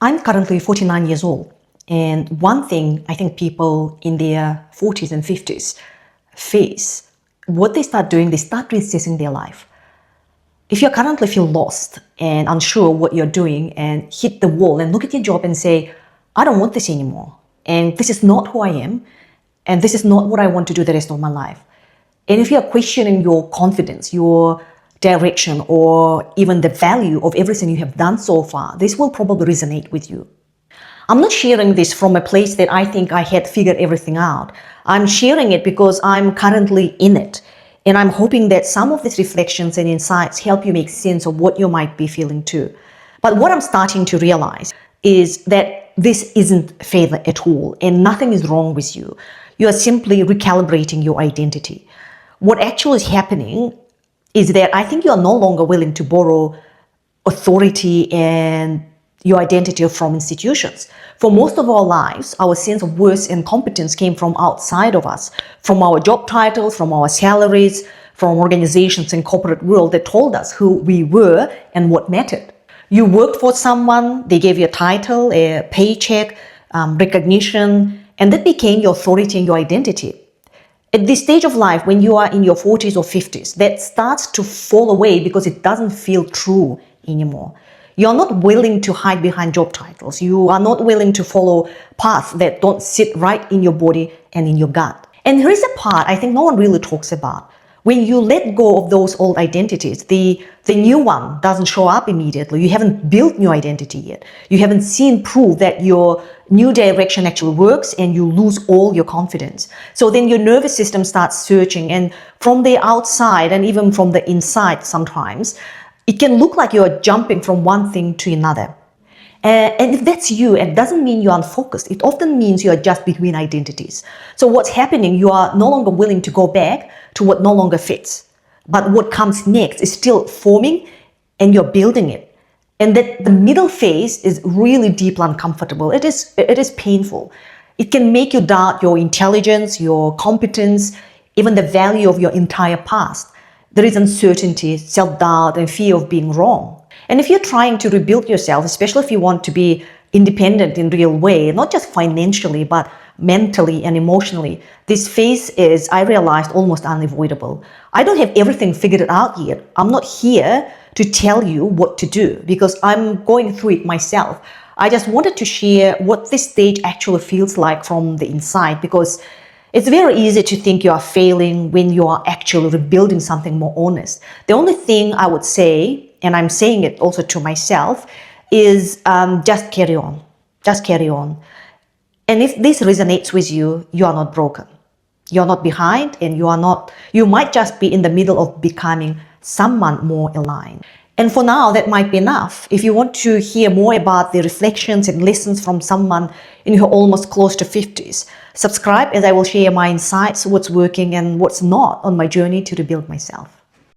I'm currently 49 years old, and one thing I think people in their 40s and 50s face, what they start doing, they start reassessing their life. If you currently feel lost and unsure what you're doing and hit the wall and look at your job and say, I don't want this anymore, and this is not who I am, and this is not what I want to do the rest of my life. And if you're questioning your confidence, your direction, or even the value of everything you have done so far, this will probably resonate with you. I'm not sharing this from a place that I think I had figured everything out. I'm sharing it because I'm currently in it. And I'm hoping that some of these reflections and insights help you make sense of what you might be feeling too. But what I'm starting to realize is that this isn't failure at all, and nothing is wrong with you. You are simply recalibrating your identity. What actually is happening is that I think you are no longer willing to borrow authority and your identity from institutions. For most of our lives, our sense of worth and competence came from outside of us, from our job titles, from our salaries, from organizations and corporate world that told us who we were and what mattered. You worked for someone, they gave you a title, a paycheck, recognition, and that became your authority and your identity. At this stage of life, when you are in your 40s or 50s, that starts to fall away because it doesn't feel true anymore. You're not willing to hide behind job titles. You are not willing to follow paths that don't sit right in your body and in your gut. And here is a part I think no one really talks about. When you let go of those old identities, the new one doesn't show up immediately. You haven't built new identity yet. You haven't seen proof that your new direction actually works, and you lose all your confidence. So then your nervous system starts searching, and from the outside and even from the inside sometimes, it can look like you're jumping from one thing to another. And if that's you, it doesn't mean you're unfocused. It often means you're just between identities. So what's happening, you are no longer willing to go back to what no longer fits. But what comes next is still forming, and you're building it. And that the middle phase is really deeply uncomfortable. It is painful. It can make you doubt your intelligence, your competence, even the value of your entire past. There is uncertainty, self-doubt, and fear of being wrong. And if you're trying to rebuild yourself, especially if you want to be independent in real way, not just financially, but mentally and emotionally, this phase is, I realized, almost unavoidable. I don't have everything figured out yet. I'm not here to tell you what to do because I'm going through it myself. I just wanted to share what this stage actually feels like from the inside, because it's very easy to think you are failing when you are actually rebuilding something more honest. The only thing I would say, and I'm saying it also to myself, is just carry on. Just carry on. And if this resonates with you, you are not broken. You're not behind, and you might just be in the middle of becoming someone more aligned. And for now, that might be enough. If you want to hear more about the reflections and lessons from someone in your almost close to 50s, subscribe, as I will share my insights, what's working and what's not on my journey to rebuild myself.